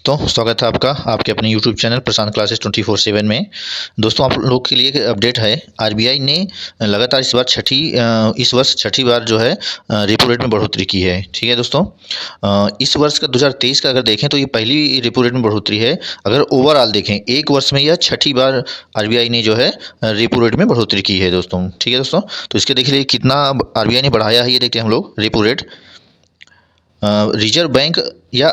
दोस्तों, स्वागत है आपका आपके अपने YouTube चैनल प्रशांत क्लासेस 24/7 में। दोस्तों, आप लोग के लिए एक अपडेट है। आरबीआई ने लगातार इस वर्ष छठी बार जो है रेपो रेट में बढ़ोतरी की है। ठीक है दोस्तों, इस वर्ष का 2023 का अगर देखें तो ये पहली रेपो रेट में बढ़ोतरी है। अगर ओवरऑल देखें एक वर्ष में यह छठी बार आरबीआई ने जो है रेपो रेट में बढ़ोतरी की है दोस्तों। ठीक है दोस्तों, तो इसके देखिए कितना आरबीआई ने बढ़ाया है, ये देखते हैं हम लोग रेपो रेट। रिजर्व बैंक या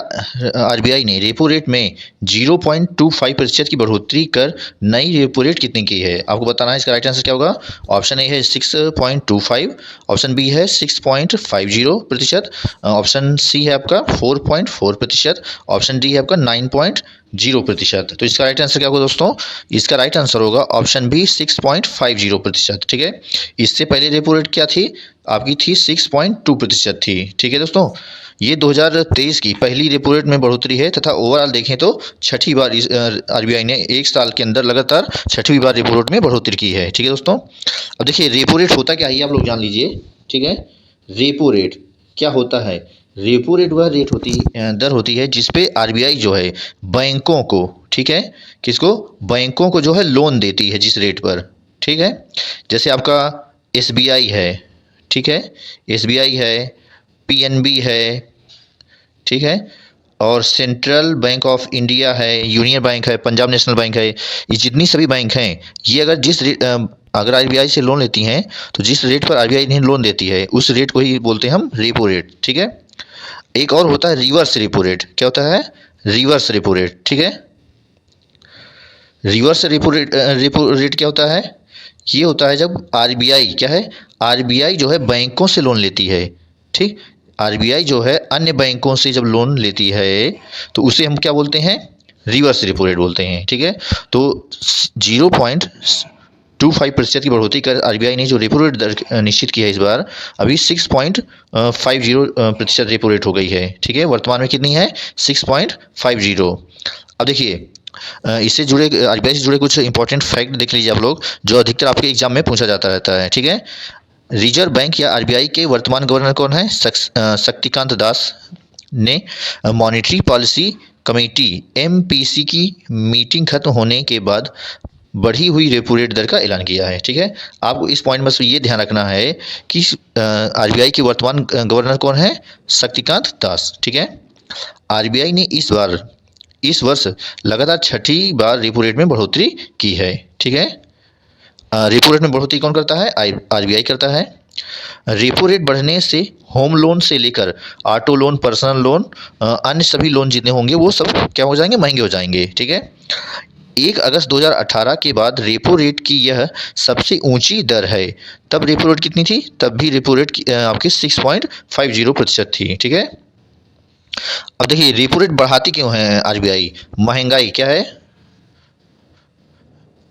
आरबीआई ने रेपो रेट में 0.25% की बढ़ोतरी कर नई रेपो रेट कितने की है आपको बताना है। इसका राइट आंसर क्या होगा? ऑप्शन ए है 6.25, ऑप्शन बी है 6.50%, ऑप्शन सी है आपका 4.4%, ऑप्शन डी है आपका 9.0%। तो इसका राइट आंसर क्या होगा दोस्तों? इसका राइट आंसर होगा ऑप्शन बी 6.50%। ठीक है, इससे पहले रेपो रेट क्या थी? आपकी थी 6.2% थी। ठीक है दोस्तों, ये 2023 की पहली रेपो रेट में बढ़ोतरी है तथा ओवरऑल देखें तो छठी बार आरबीआई ने एक साल के अंदर लगातार छठी बार रेपो रेट में बढ़ोतरी की है। ठीक है दोस्तों, अब देखिए रेपो रेट होता क्या है आप लोग जान लीजिए। ठीक है, रेपो रेट क्या होता है? रेपो रेट वह दर होती है जिसपे आरबीआई जो है बैंकों को, ठीक है, किसको? बैंकों को जो है लोन देती है जिस रेट पर। ठीक है, जैसे आपका एसबीआई है, ठीक है, एसबीआई है, पीएनबी है, ठीक है, और सेंट्रल बैंक ऑफ इंडिया है, यूनियन बैंक है, पंजाब नेशनल बैंक है। ये जितनी सभी बैंक हैं, ये अगर आरबीआई से लोन लेती हैं तो जिस रेट पर आरबीआई इन्हें लोन देती है उस रेट को ही बोलते हैं हम रेपो रेट। ठीक है, एक और होता है रिवर्स रेपो रेट। क्या होता है? Reverse repo rate. ठीक है, रिवर्स रेपो रेट क्या होता है? ये होता है जब आरबीआई क्या है, आरबीआई जो है बैंकों से लोन लेती है। ठीक, आरबीआई जो है अन्य बैंकों से जब लोन लेती है तो उसे हम क्या बोलते हैं? रिवर्स रेपो रेट बोलते हैं। ठीक है, तो 0.25% की बढ़ोतरी कर आरबीआई ने जो रेपो रेट दर निश्चित की है इस बार, अभी 6.50% रेपो रेट हो गई है। ठीक है, वर्तमान में कितनी है? 6.50। अब देखिए इससे जुड़े आरबीआई से जुड़े कुछ इंपॉर्टेंट फैक्ट देख लीजिए आप लोग, जो अधिकतर आपके एग्जाम में पूछा जाता रहता है। ठीक है, रिजर्व बैंक या आरबीआई के वर्तमान गवर्नर कौन है? शक्तिकांत दास ने मॉनेटरी पॉलिसी कमेटी एमपीसी की मीटिंग खत्म होने के बाद बढ़ी हुई रेपो रेट दर का ऐलान किया है। ठीक है, आपको इस पॉइंट में से ये ध्यान रखना है कि आरबीआई के वर्तमान गवर्नर कौन है? शक्तिकांत दास। ठीक है, आरबीआई ने इस वर्ष लगातार छठी बार रेपो रेट में बढ़ोतरी की है। ठीक है, रेपो रेट में बढ़ोतरी कौन करता है? आरबीआई करता है। रेपो रेट बढ़ने से होम लोन से लेकर ऑटो लोन, पर्सनल लोन, अन्य सभी लोन जितने होंगे वो सब क्या हो जाएंगे? महंगे हो जाएंगे। ठीक है, 1 अगस्त 2018 के बाद रेपो रेट की यह सबसे ऊंची दर है। तब रेपो रेट कितनी थी? तब भी रेपो रेट आपकी 6.50% थी। ठीक है, अब देखिए रेपो रेट बढ़ाती क्यों है आरबीआई? महंगाई क्या है?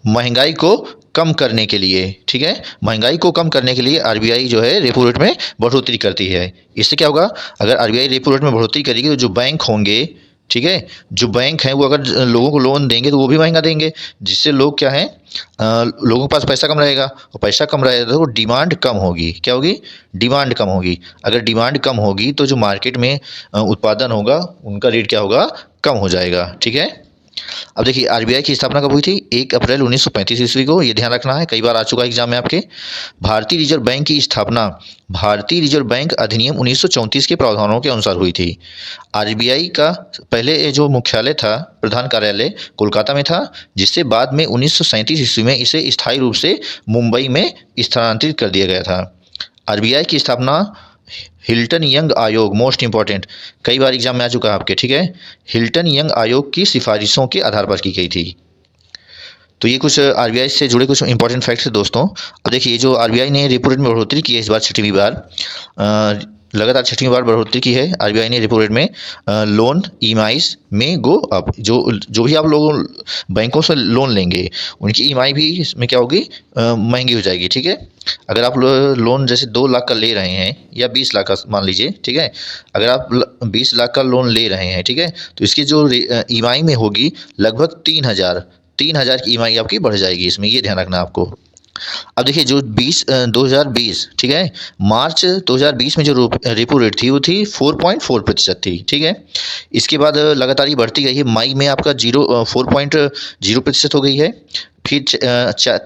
महंगाई को कम करने के लिए। ठीक है, महंगाई को कम करने के लिए आरबीआई जो है रेपो रेट में बढ़ोतरी करती है। इससे क्या होगा? अगर आरबीआई रेपो रेट में बढ़ोतरी करेगी तो जो बैंक होंगे, ठीक है, जो बैंक हैं वो अगर लोगों को लोन देंगे तो वो भी महंगा देंगे, जिससे लोग क्या हैं, लोगों के पास पैसा कम रहेगा, और पैसा कम रहेगा तो डिमांड कम होगी। क्या होगी? डिमांड कम होगी। अगर डिमांड कम होगी तो जो मार्केट में उत्पादन होगा उनका रेट क्या होगा? कम हो जाएगा। ठीक है, अब देखिए आरबीआई की स्थापना कब हुई थी? 1 अप्रैल 1935 ईस्वी को। ये ध्यान रखना है, कई बार आ चुका एग्जाम में आपके। भारतीय रिजर्व बैंक की स्थापना भारतीय रिजर्व बैंक अधिनियम 1934 के प्रावधानों के अनुसार हुई थी। आरबीआई का पहले जो मुख्यालय था, प्रधान कार्यालय कोलकाता में था, जिससे बाद में 1937 ईस्वी में इसे स्थायी रूप से मुंबई में स्थानांतरित कर दिया गया था। आरबीआई की स्थापना हिल्टन यंग आयोग, मोस्ट इंपॉर्टेंट, कई बार एग्जाम में आ चुका है आपके। ठीक है, हिल्टन यंग आयोग की सिफारिशों के आधार पर की गई थी। तो ये कुछ आरबीआई से जुड़े कुछ इंपॉर्टेंट फैक्ट्स दोस्तों। अब देखिए जो आरबीआई ने रेपो रेट में बढ़ोतरी की है इस बार छठवीं बार, लगातार छठवीं बार बढ़ोतरी की है आरबीआई ने रेपो रेट में। लोन ईएमआईज में गो अप, जो भी आप लोग बैंकों से लोन लेंगे उनकी ईएमआई भी इसमें क्या होगी? महंगी हो जाएगी। ठीक है, अगर आप लोन जैसे 2 लाख का ले रहे हैं या 20 लाख का मान लीजिए, ठीक है, अगर आप 20 लाख का लोन ले रहे हैं, ठीक है, तो इसकी जो ईएमआई में होगी लगभग 3,000 की ईएमआई आपकी बढ़ जाएगी इसमें, ये ध्यान रखना आपको। अब देखिए जो 2020 ठीक है, मार्च 2020 में जो रेपो रेट थी वो थी 4.4% थी, ठीक है। इसके बाद लगातार ये बढ़ती गई है। मई में आपका 4.0% हो गई है। फिर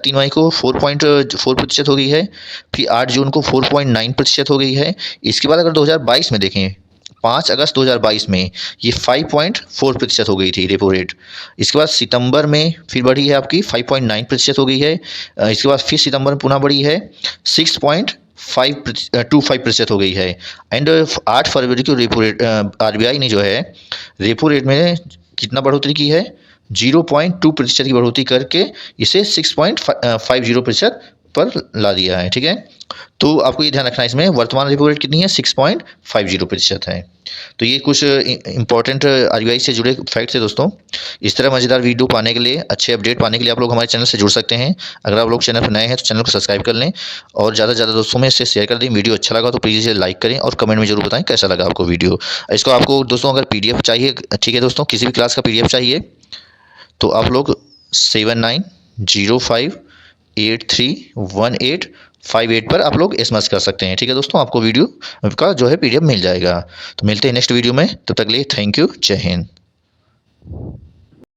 3 मई को 4.4% हो गई है। फिर 8 जून को 4.9% हो गई है। इसके बाद अगर 2022 में देखें, 5 अगस्त 2022 में ये 5.4% हो गई थी रेपो रेट। इसके बाद सितंबर में फिर बढ़ी है आपकी 5.9% हो गई है। इसके बाद फिर सितंबर में पुनः बढ़ी है 6.25% हो गई है। एंड 8 फरवरी को रेपो रेट आरबीआई ने जो है रेपो रेट में कितना बढ़ोतरी की है, 0.2% की बढ़ोतरी करके इसे 6.50% पर ला दिया है, ठीक है। तो आपको ये ध्यान रखना है, इसमें वर्तमान रेपो रेट कितनी है, 6.50% है। तो ये कुछ इंपॉर्टेंट आरबीआई से जुड़े फैक्ट्स है दोस्तों। इस तरह मज़ेदार वीडियो पाने के लिए, अच्छे अपडेट पाने के लिए आप लोग हमारे चैनल से जुड़ सकते हैं। अगर आप लोग चैनल पर नए हैं तो चैनल को सब्सक्राइब कर लें और ज़्यादा से ज़्यादा दोस्तों में इसे शेयर कर दें। वीडियो अच्छा लगा तो प्लीज़ इसे लाइक करें और कमेंट में जरूर बताएं कैसा लगा आपको वीडियो। इसको आपको दोस्तों अगर पीडीएफ चाहिए, ठीक है दोस्तों, किसी भी क्लास का पीडीएफ चाहिए तो आप लोग 7905831858 पर आप लोग एसएमएस कर सकते हैं, ठीक है दोस्तों। आपको वीडियो का जो है पीडीएफ मिल जाएगा। तो मिलते हैं नेक्स्ट वीडियो में, तब तक के लिए थैंक यू, जय हिंद।